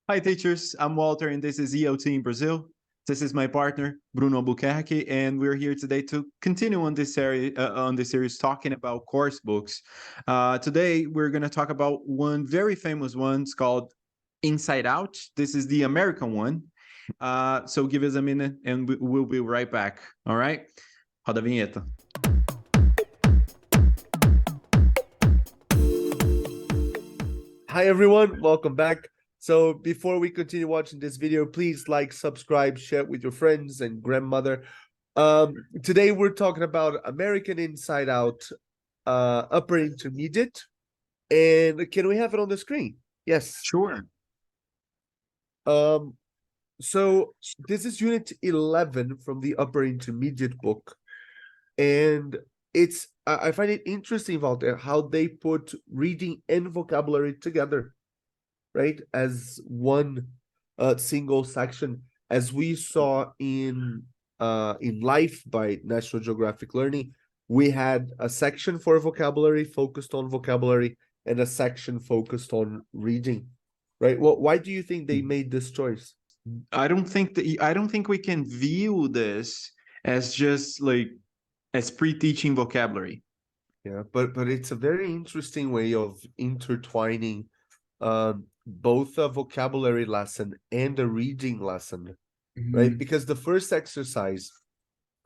Hi, teachers. I'm Walter, and this is EOT in Brazil. This is my partner, Bruno Albuquerque, and we're here today to continue on this series talking about course books. Today, we're going to talk about one very famous one. It's called Inside Out. This is the American one. So give us a minute, and we'll be right back. All right? Roda a vinheta. Hi everyone, welcome back. So before we continue watching this video, please like, subscribe, share it with your friends and grandmother. Today we're talking about American Inside Out, upper intermediate. And can we have it on the screen? Yes. Sure. So this is unit 11 from the upper intermediate book. And I find it interesting about how they put reading and vocabulary together, right, as one single section, as we saw in Life by National Geographic Learning. We had a section for vocabulary focused on vocabulary and a section focused on reading, right? Well, why do you think they made this choice? I don't think we can view this as just like as pre-teaching vocabulary. Yeah, but it's a very interesting way of intertwining both a vocabulary lesson and a reading lesson, right? Because the first exercise,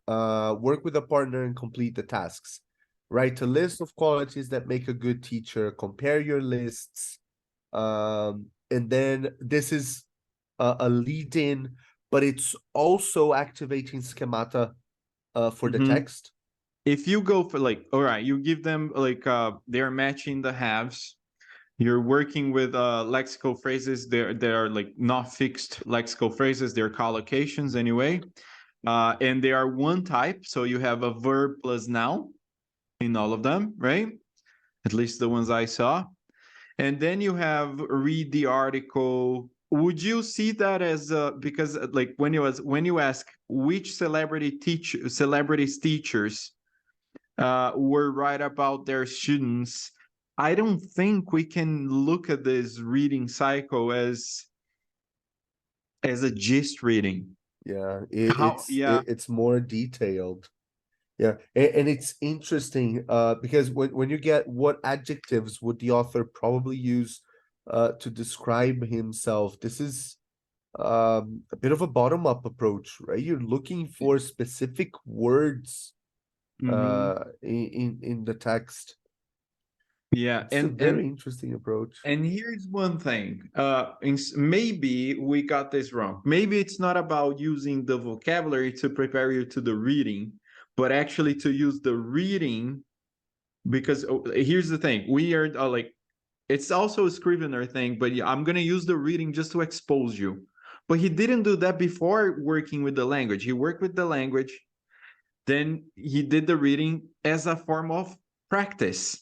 work with a partner and complete the tasks. Write a list of qualities that make a good teacher, compare your lists, and then this is a lead-in, but it's also activating schemata for the text. If you go for like, all right, you give them like they're matching the halves. You're working with lexical phrases. They're like not fixed lexical phrases. They're collocations anyway. And they are one type. So you have a verb plus noun in all of them, right? At least the ones I saw. And then you have read the article. Would you see that as because like when you ask which celebrities teachers were right about their students, I don't think we can look at this reading cycle as a gist reading. Yeah, Yeah. it's more detailed. Yeah, and it's interesting because when you get what adjectives would the author probably use to describe himself, this is a bit of a bottom-up approach, right? You're looking for specific words in the text. Yeah, It's a very interesting approach. And here's one thing. Maybe we got this wrong. Maybe it's not about using the vocabulary to prepare you to the reading, but actually to use the reading because here's the thing. We are like, it's also a Scrivener thing, but yeah, I'm going to use the reading just to expose you. But he didn't do that before working with the language. He worked with the language, then he did the reading as a form of practice.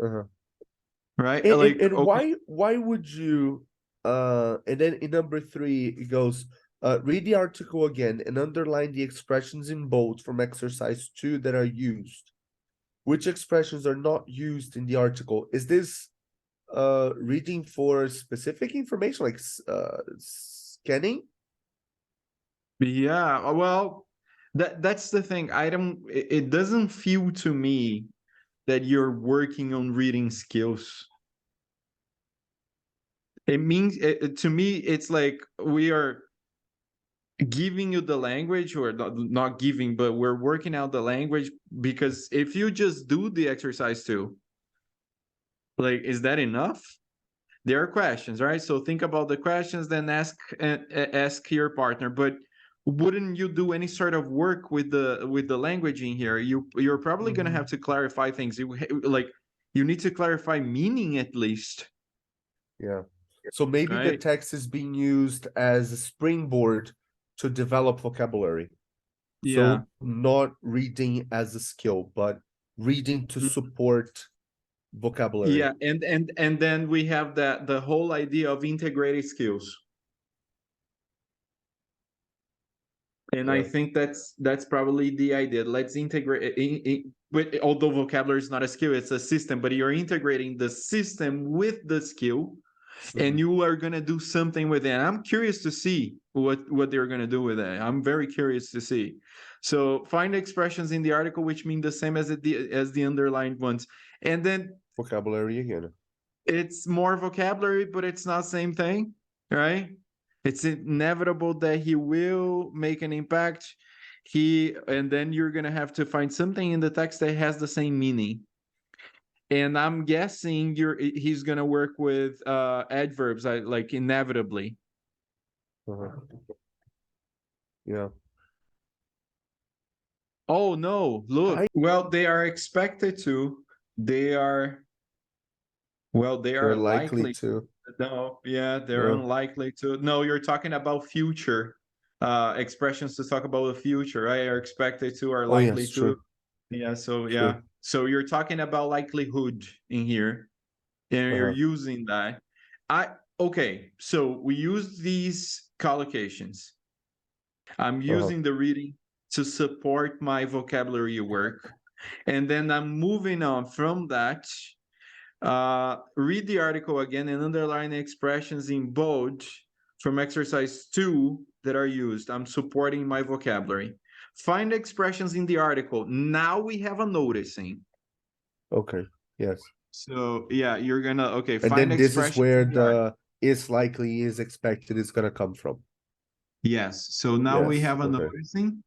Right? And, like, and okay. why would you and then in number 3 it goes read the article again and underline the expressions in bold from exercise 2 that are used. Which expressions are not used in the article? Is this reading for specific information like scanning? Yeah, well, that's the thing. It doesn't feel to me that you're working on reading skills. It means to me, it's like we are giving you the language, or not giving, but we're working out the language, because if you just do the exercise 2, like, is that enough? There are questions, right? So think about the questions, then ask your partner. But wouldn't you do any sort of work with the language in here? You're probably going to have to clarify things. You need to clarify meaning at least. Yeah. So maybe the text is being used as a springboard to develop vocabulary. Yeah. So not reading as a skill, but reading to support vocabulary. Yeah, and then we have the whole idea of integrated skills. And I think that's probably the idea. Let's integrate although vocabulary is not a skill, it's a system, but you're integrating the system with the skill. and you are going to do something with it. And I'm curious to see what they're going to do with it. I'm very curious to see. So find expressions in the article which mean the same as the underlined ones, and then Vocabulary again. it's more vocabulary, but it's not same thing, right? It's inevitable that he will make an impact. And then you're gonna have to find something in the text that has the same meaning. And I'm guessing he's gonna work with adverbs, like inevitably. Yeah. Oh no, look. Well, they are expected to. They are They're likely likely. to. No, yeah, they're unlikely to. No, you're talking about future expressions to talk about the future, right? Are expected to, are Oh, likely yes, to. true. Yeah, so True. yeah. So you're talking about likelihood in here, and you're using that. Okay, so we use these collocations. I'm using the reading to support my vocabulary work. And then I'm moving on from that. Read the article again and underline expressions in bold from exercise 2 that are used. I'm supporting my vocabulary. Find expressions in the article. Now we have a noticing. Okay, yes. So yeah, you're gonna, okay, And find then this is expressions where in the article. the is likely, is expected is going to come from. Yes, so now we Yes, have a okay. noticing.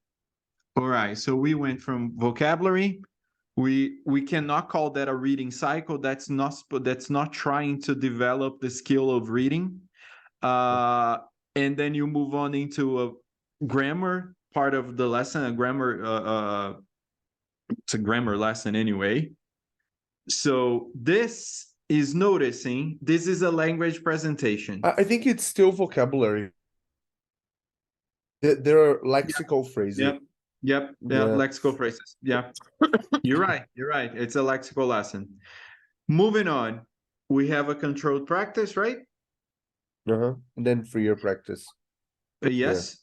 All right, so we went from vocabulary. We cannot call that a reading cycle. That's not trying to develop the skill of reading. And then you move on into a grammar part of the lesson, a grammar it's a grammar lesson anyway. So this is noticing, this is a language presentation. I think it's still vocabulary. There are lexical phrases. Yep, lexical phrases. Yeah. You're right. It's a lexical lesson. Moving on, we have a controlled practice, right? And then freer practice. Yes.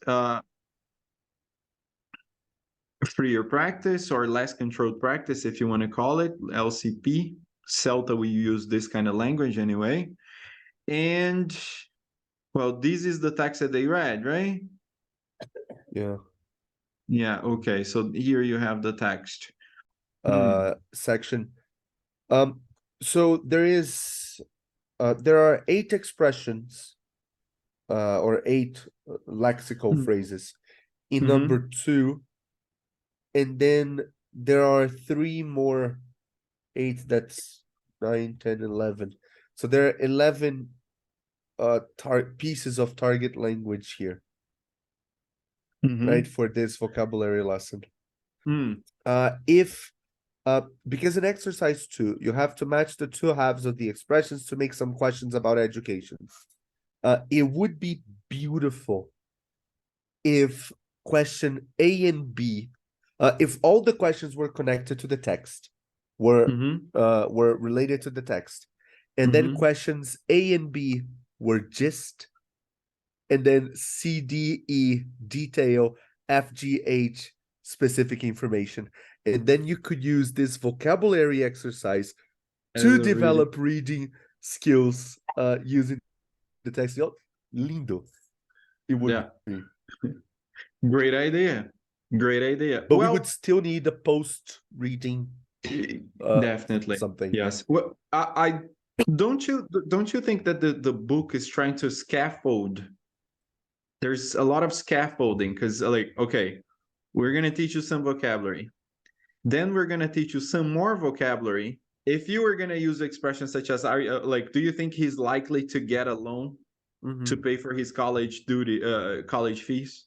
Freer practice or less controlled practice, if you want to call it, LCP. CELTA, we use this kind of language anyway. And, well, this is the text that they read, right? Yeah. Yeah, okay. So here you have the text. Section. So there are 8 expressions or 8 lexical phrases in number 2, and then there are 3 more 8, that's 9, 10, 11. So there are 11 pieces of target language here, right, for this vocabulary lesson. Because in exercise 2, you have to match the 2 halves of the expressions to make some questions about education. It would be beautiful if question A and B, if all the questions were connected to the text, were related to the text, and then questions A and B were gist, and then C, D, E, detail, F, G, H, specific information. And then you could use this vocabulary exercise to develop reading skills using the text. Lindo. It would be. Great idea. But we would still need a post-reading definitely something. Yes. Well, I don't you think that the book is trying to scaffold? There's a lot of scaffolding because, like, okay, we're gonna teach you some vocabulary. Then we're gonna teach you some more vocabulary. If you were gonna use expressions such as, like, do you think he's likely to get a loan to pay for his college fees?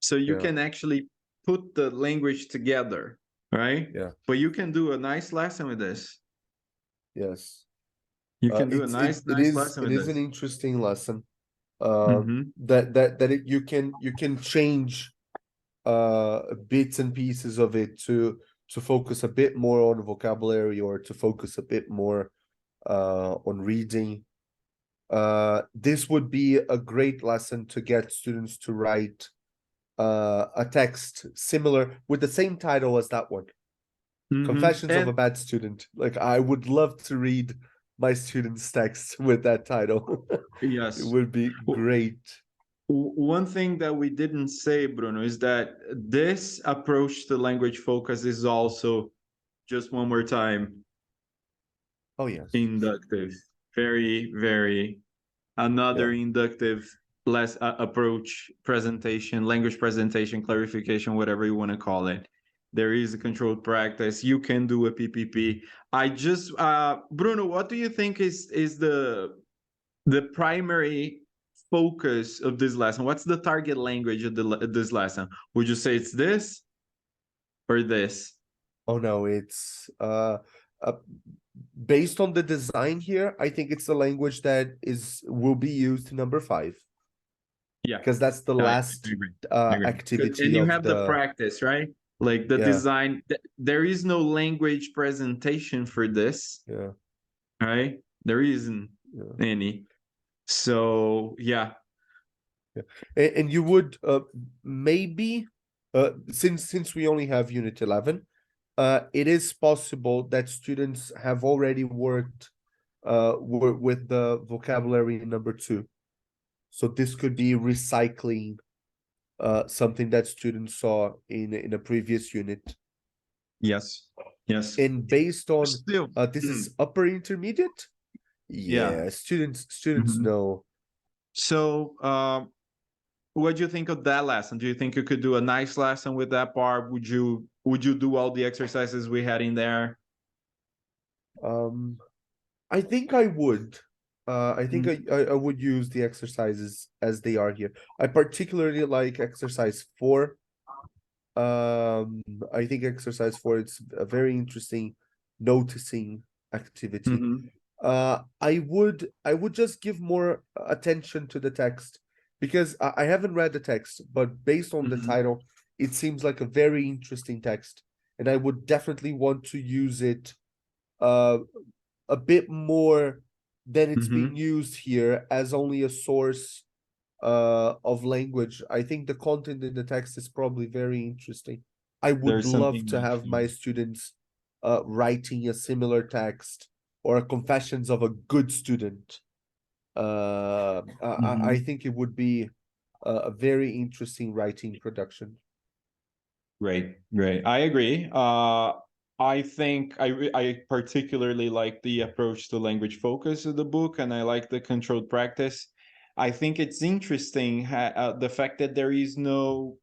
So you can actually put the language together, right? Yeah. But you can do a nice lesson with this. Yes. You can do a nice lesson with this. It is an interesting lesson. That you can change bits and pieces of it to focus a bit more on vocabulary or to focus a bit more on reading. This would be a great lesson to get students to write a text similar with the same title as that one. Confessions of a Bad Student. Like, I would love to read my students' texts with that title. It Yes. would be great. One thing that we didn't say, Bruno, is that this approach to language focus is also, just one more time, Oh yes. inductive. Very, very another Yeah. inductive less approach, presentation, language presentation, clarification, whatever you want to call it. There is a controlled practice. You can do a PPP. I just Bruno, what do you think is the primary focus of this lesson? What's the target language of this lesson? Would you say it's this or this? Oh no, it's uh based on the design here, I think it's the language that will be used in number 5, Yeah, because that's the I last agree. I agree. And activity you of have the the practice, right? Like the yeah, design. There is no language presentation for this, yeah, right? There isn't yeah, any. So yeah. yeah. And you would maybe since we only have unit 11, it is possible that students have already worked with the vocabulary in number 2. So this could be recycling something that students saw in a previous unit. Yes. Yes. And based on Still. this is upper intermediate. Yeah. Yeah, students Mhm. know. So, what do you think of that lesson? Do you think you could do a nice lesson with that part? Would you do all the exercises we had in there? Um, I think I would. I think Mhm. I would use the exercises as they are here. I particularly like exercise 4. Um, I think exercise 4 it's a very interesting noticing activity. Mhm. I would just give more attention to the text, because I haven't read the text, but based on the Mhm. title, it seems like a very interesting text, and I would definitely want to use it uh a bit more than it's being Mhm. used here as only a source of language. I think the content in the text is probably very interesting. I would There's love something to nice have my here. students writing a similar text or a confessions of a good student. I Mhm. think it would be a very interesting writing production. Great, great. I agree. I think I particularly like the approach to language focus of the book, and I like the controlled practice. I think it's interesting the fact that there is no.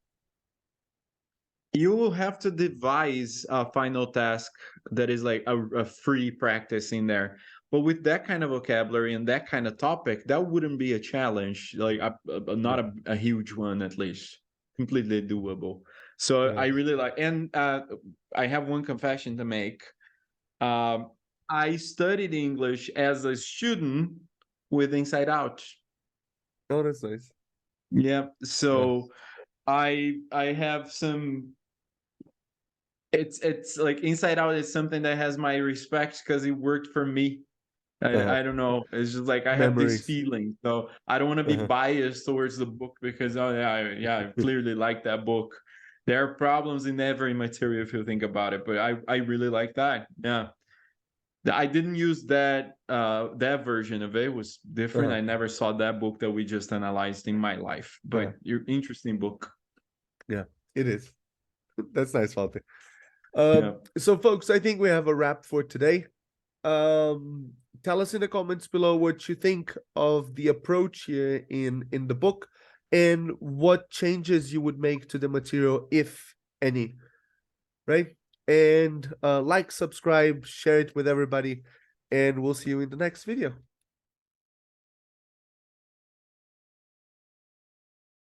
You will have to devise a final task that is like a free practice in there. But with that kind of vocabulary and that kind of topic, that wouldn't be a challenge, like not a huge one at least, completely doable. So Yeah. I really like, and I have one confession to make. Um, I studied English as a student with Inside Out. Oh, that's nice. Yeah, Yeah. so I have some. It's like Inside Out is something that has my respect because it worked for me. Uh-huh. I don't know. It's just like I have this Memories. feeling, so I don't want to be Uh-huh. biased towards the book because oh yeah, I clearly like that book. There are problems in every material if you think about it, but I really like that. Yeah, I didn't use that version of it. It was different. Uh-huh. I never saw that book that we just analyzed in my life, but Uh-huh. you're interesting book. Yeah, it is. That's nice, Walter. Yeah. So folks, I think we have a wrap for today. Um, Tell us in the comments below what you think of the approach here in the book, and what changes you would make to the material, if any, right? And like, subscribe, share it with everybody, and we'll see you in the next video.